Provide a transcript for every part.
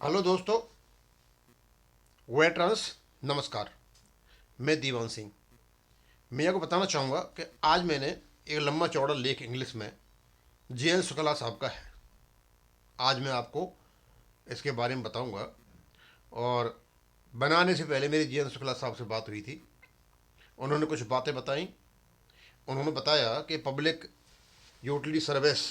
Hello दोस्तों, veterans, नमस्कार। मैं दीवान सिंह। मैं आपको बताना चाहूँगा कि आज मैंने एक लंबा चौड़ा लेख इंग्लिश में जे एन शुक्ला साहब का है। आज मैं आपको इसके बारे में बताऊँगा। और बनाने से पहले मेरी जे एन शुक्ला साहब से बात हुई थी। उन्होंने कुछ बातें बताई। उन्होंने बताया कि पब्लिक यूटिलिटी सर्विस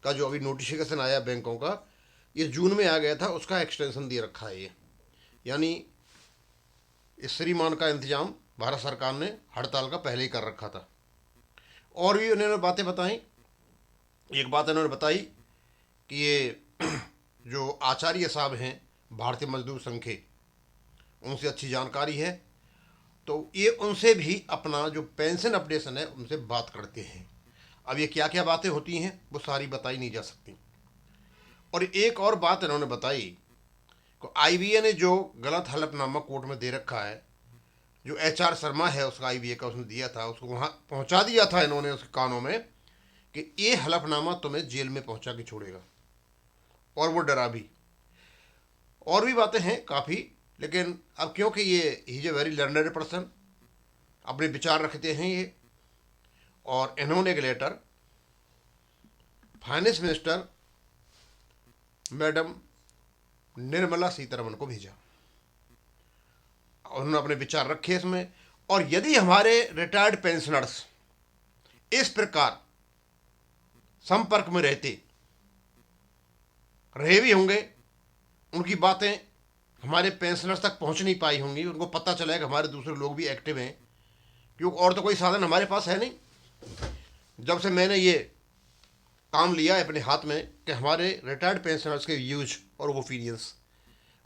का जो अभी नोटिफिकेशन आया बैंकों का, ये जून में आ गया था, उसका एक्सटेंशन दे रखा है ये। यानी इस श्रीमान का इंतजाम भारत सरकार ने हड़ताल का पहले ही कर रखा था। और भी उन्होंने बातें बताई। एक बात उन्होंने बताई कि ये जो आचार्य साहब हैं भारतीय मजदूर संघ के, उनसे अच्छी जानकारी है, तो ये उनसे भी अपना जो पेंशन अपडेशन है उनसे बात करते हैं। अब ये क्या क्या बातें होती हैं वो सारी बताई नहीं जा सकती। और एक और बात इन्होंने बताई कि आईबीए ने जो गलत हलफनामा कोर्ट में दे रखा है, जो एच आर शर्मा है उसका आईबीए का उसने दिया था, उसको वहाँ पहुँचा दिया था इन्होंने उसके कानों में कि ये हलफनामा तुम्हें जेल में पहुँचा के छोड़ेगा। और वो डरा भी। और भी बातें हैं काफ़ी, लेकिन अब क्योंकि ये he is a very learned person, अपने विचार रखते हैं ये। और इन्होंने एक letter finance minister madam Nirmala Sitharaman को भेजा। उन्होंने अपने विचार रखे इसमें। और यदि हमारे रिटायर्ड पेंशनर्स इस प्रकार संपर्क में रहे भी होंगे, उनकी बातें हमारे पेंशनर्स तक पहुंच नहीं पाई होंगी, उनको पता चला कि हमारे दूसरे लोग भी एक्टिव हैं, क्योंकि और तो कोई साधन हमारे पास है नहीं। जब से मैंने ये काम लिया है अपने हाथ में कि हमारे रिटायर्ड पेंशनर्स के व्यूज और ओपिनियंस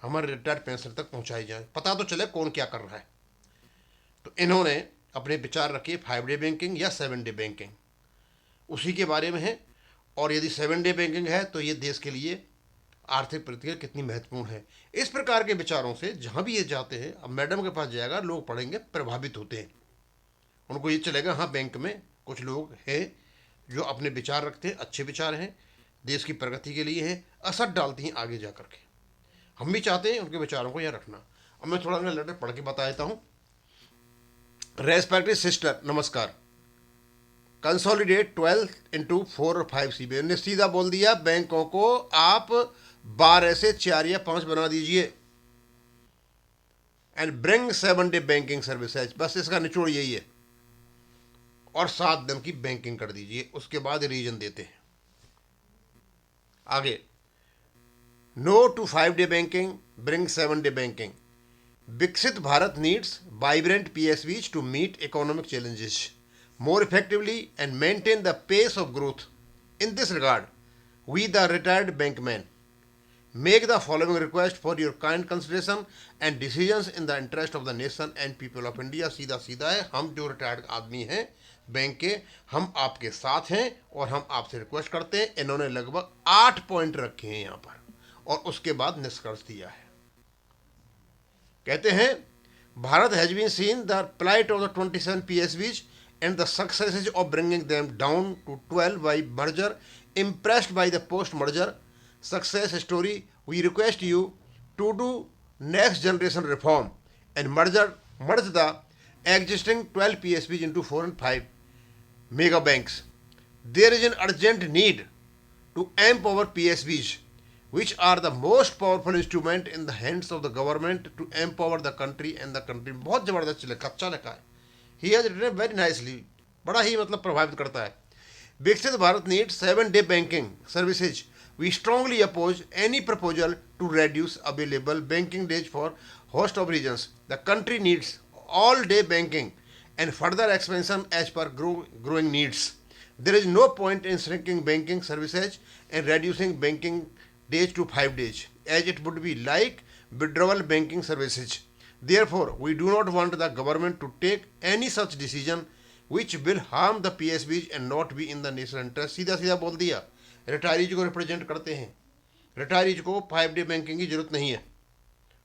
हमारे रिटायर्ड पेंशनर तक पहुंचाए जाएं, पता तो चले कौन क्या कर रहा है। तो इन्होंने अपने विचार रखे 5 डे बैंकिंग या 7 डे बैंकिंग, उसी के बारे में है। और यदि 7 डे बैंकिंग है तो ये देश के लिए आर्थिक प्रतिक्रिया कितनी महत्वपूर्ण है। इस प्रकार के विचारों से जहाँ भी ये जाते हैं, अब मैडम के पास जाएगा, लोग पढ़ेंगे, प्रभावित होते हैं। उनको ये चलेगा हाँ, बैंक में कुछ लोग हैं जो अपने विचार रखते हैं, अच्छे विचार हैं, देश की प्रगति के लिए हैं, असर डालती हैं आगे जा करके। हम भी चाहते हैं उनके विचारों को यहाँ रखना। अब मैं थोड़ा सा लेटर पढ़ के बता देता हूँ। रेस्पेक्टेड सिस्टर, नमस्कार। कंसोलिडेट 12 इंटू 4 और 5 CBA ने सीधा बोल दिया बैंकों को, आप 12 से 4 या 5 बना दीजिए। And bring 7 day banking services, बस इसका निचोड़ यही है। और 7 दिन की बैंकिंग कर दीजिए। उसके बाद रीजन देते हैं आगे। No to 5 day banking, bring 7 day banking. विकसित Bharat needs vibrant PSBs to meet economic challenges more effectively and maintain the pace of growth. In this regard, we, the retired bankmen, make the following request for your kind consideration and decisions in the interest of the nation and people of India. सीधा सीधा है, हम जो retired आदमी हैं bank के, हम आपके साथ हैं और हम आपसे रिक्वेस्ट करते हैं। इन्होंने लगभग 8 पॉइंट रखे हैं यहाँ पर और उसके बाद निष्कर्ष दिया है। कहते हैं, Bharat has been seen the plight of the 27 PSBs and the successes of bringing them down to 12 by merger. Impressed by the post merger success story, we request you to do next generation reform and merge the existing 12 PSBs into 4 and 5 mega banks. There is an urgent need to empower PSBs, which are the most powerful instrument in the hands of the government to empower the country and the country. बहुत ज़बरदस्त लिखा, अच्छा लिखा है। He has written very nicely, बड़ा ही मतलब प्रभावित करता है। विकसित Bharat needs 7 day banking services. We strongly oppose any proposal to reduce available banking days for host of regions. The country needs all-day banking and further expansion as per growing needs. There is no point in shrinking banking services and reducing banking days to 5 days, as it would be like withdrawal banking services. Therefore, we do not want the government to take any such decision which will harm the PSBs and not be in the national interest. सीधा सीधा बोल दिया। Retirees को represent करते हैं, retirees को 5 day banking की जरूरत नहीं है,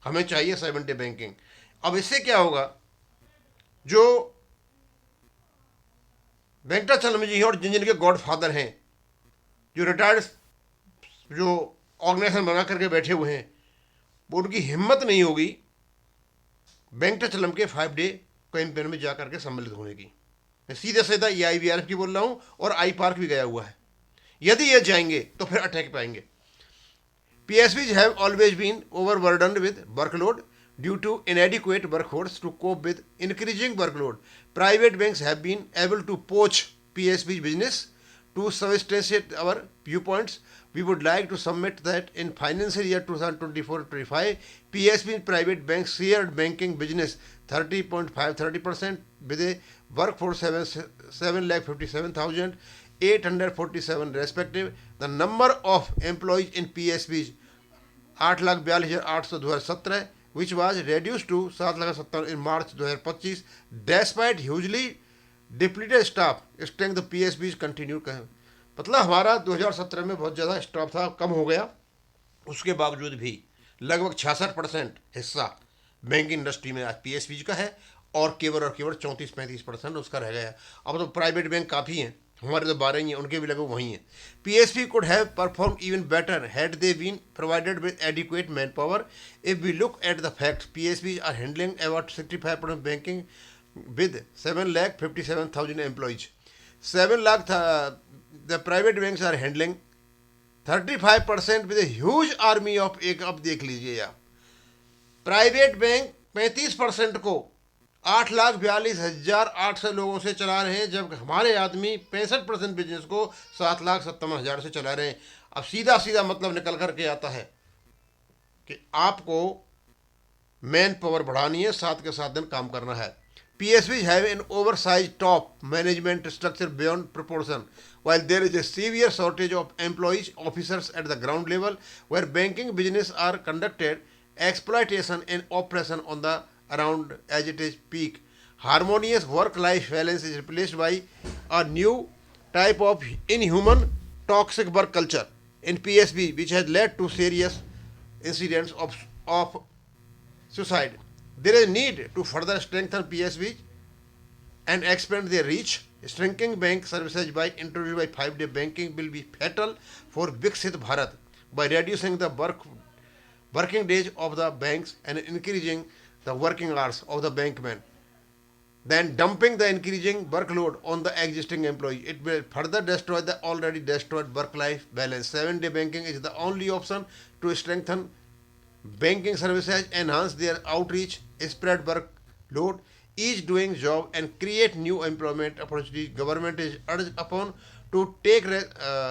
हमें चाहिए 7 डे बैंकिंग। अब इससे क्या होगा, जो वेंकटाचलम जी हैं और जिन के गॉड फादर हैं, जो रिटायर्ड जो ऑर्गेनाइजेशन बना करके बैठे हुए हैं, वो उनकी हिम्मत नहीं होगी बैंक चलम के 5 डे कैंपेन में जा करके सम्मिलित होने की। मैं सीधे सीधा EIVRF की बोल रहा हूँ और आई पार्क भी गया हुआ है। यदि ये जाएंगे तो फिर अटैक पाएंगे। PSBs have always been overburdened with workload due to inadequate workforce to cope with increasing workload. Private banks have been able to poach PSBs business. To substantiate our viewpoints, we would like to submit that in financial year 2024-25, PSB private banks shared banking business 30% with a workforce 7,57,847 respective. The number of employees in PSBs 8,42,800 2017, which was reduced to 7,57,000 in March 2025. Despite hugely depleted staff strength PSBs continue कहें, मतलब हमारा 2017 में बहुत ज़्यादा staff था, कम हो गया, उसके बावजूद भी लगभग 66% हिस्सा बैंकिंग इंडस्ट्री में आज PSBs का है और केवल 34-35% उसका रह गया। अब तो प्राइवेट बैंक काफ़ी हैं, हमारे तो 12 ही हैं, उनके भी लगभग वही हैं। PSB could have performed even better had they been provided with adequate manpower. If we look at the facts, PSBs are handling about 65% banking with 7,57,000 employees. 7 lakh the private banks are handling 35% with a huge army of एक, अब देख लीजिए आप, private bank 35% को 8,42,800 लोगों से चला रहे हैं, जबकि हमारे आदमी 65% बिजनेस को 7,57,000 से चला रहे हैं। अब सीधा सीधा मतलब निकल करके आता है कि आपको मैन पावर बढ़ानी है, 7 के 7 दिन काम करना है। PSBs have an oversized top management structure beyond proportion, while there is a severe shortage of employees, officers at the ground level, where banking business are conducted, exploitation and oppression on the around as it is peak. Harmonious work-life balance is replaced by a new type of inhuman, toxic work culture in PSB, which has led to serious incidents of suicide. There is a need to further strengthen PSBs and expand their reach. Shrinking bank services by introduced by 5-day banking will be fatal for Viksit Bharat by reducing the working days of the banks and increasing the working hours of the bankmen. Then dumping the increasing workload on the existing employees. It will further destroy the already destroyed work-life balance. 7-day banking is the only option to strengthen banking services, enhance their outreach, spread workload, ease doing job and create new employment opportunities. Government is urged upon to take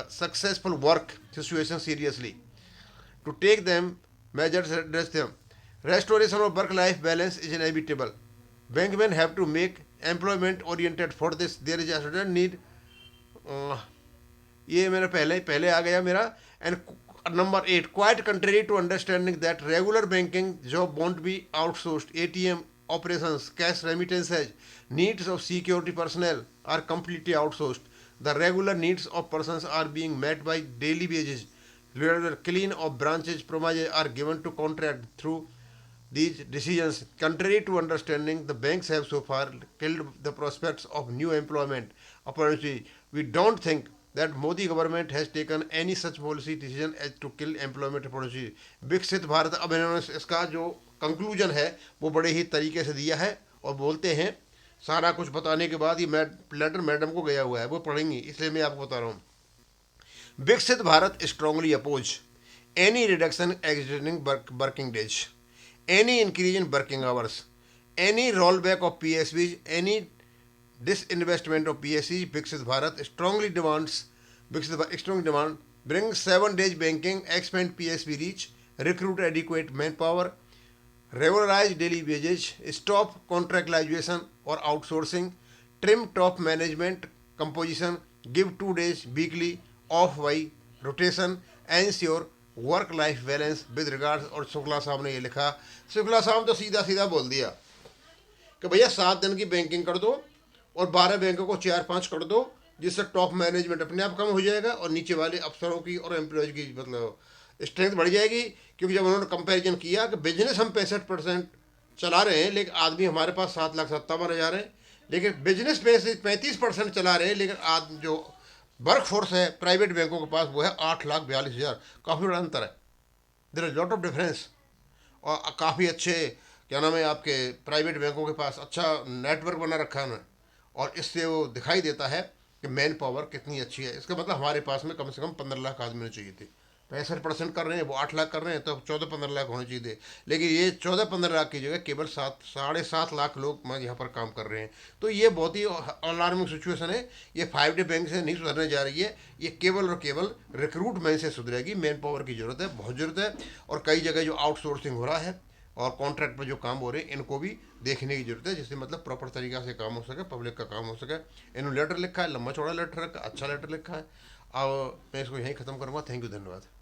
successful work situation seriously, to take them measures to address them. Restoration of work-life balance is inevitable. Bankmen have to make employment oriented. For this there is a certain need. ये मेरा पहले आ गया मेरा। And number 8, quite contrary to understanding that regular banking job won't be outsourced, ATM operations, cash remittances, needs of security personnel are completely outsourced. The regular needs of persons are being met by daily wages. Wherever clean of branches promises are given to contract through these decisions. Contrary to understanding, the banks have so far killed the prospects of new employment opportunities. We don't think that Modi government has taken any such policy decision as to kill employment opportunities. विकसित भारत, अब इन्होंने इसका जो conclusion है वो बड़े ही तरीके से दिया है और बोलते हैं, सारा कुछ बताने के बाद ये लेटर मैडम को गया हुआ है, वो पढ़ेंगी, इसलिए मैं आपको बता रहा हूँ। विकसित Bharat strongly oppose any reduction existing working days, any increase in working hours, any rollback of PSBs, any disinvestment of PSBs. Viksit Bharat strongly demands, bring 7 days banking, expand PSB reach, recruit adequate manpower, regularize daily wages, stop contractualization or outsourcing, trim top management composition, give 2 days weekly off by rotation, ensure work life balance with regards. और शुक्ला साहब ने ये लिखा, शुक्ला साहब तो सीधा सीधा बोल दिया कि भैया 7 दिन की बैंकिंग कर दो और 12 बैंकों को 4-5 कर दो, जिससे टॉप मैनेजमेंट अपने आप कम हो जाएगा और नीचे वाले अफसरों की और एम्प्लॉयज़ की मतलब स्ट्रेंथ बढ़ जाएगी। क्योंकि जब उन्होंने कंपैरिजन किया कि बिजनेस हम 65% चला रहे हैं लेकिन आदमी हमारे पास 7,57,000 है, लेकिन बिजनेस में से 35% चला रहे हैं, लेकिन जो वर्क फोर्स है प्राइवेट बैंकों के पास वो है 8,42,000, काफ़ी बड़ा अंतर है। There is lot of difference. और काफ़ी अच्छे क्या नाम है आपके प्राइवेट बैंकों के पास अच्छा नेटवर्क बना रखा है उन्होंने, और इससे वो दिखाई देता है कि मैन पावर कितनी अच्छी है। इसका मतलब हमारे पास में कम से कम 15 लाख आदमी होने चाहिए थे। 65% कर रहे हैं, वो 8 लाख कर रहे हैं, तो 14-15 लाख होने चाहिए थे। लेकिन ये 14-15 लाख की जगह केवल 7-7.5 लाख लोग यहाँ पर काम कर रहे हैं। तो ये बहुत ही अलार्मिंग सिचुएशन है। ये 5D बैंक से नहीं सुधरने जा रही है, ये केवल और केवल रिक्रूटमेंट से सुधरेगी। मैन पावर की ज़रूरत है, बहुत ज़रूरत है। और कई जगह जो आउटसोर्सिंग हो रहा है और कॉन्ट्रैक्ट पर जो काम हो रहे हैं, इनको भी देखने की जरूरत है, जिससे मतलब प्रॉपर तरीका से काम हो सके, पब्लिक का काम हो सके। इन्होंने लेटर लिखा है, लंबा चौड़ा लेटर है, अच्छा लेटर लिखा है। अब मैं इसको यहीं ख़त्म करूँगा। थैंक यू, धन्यवाद।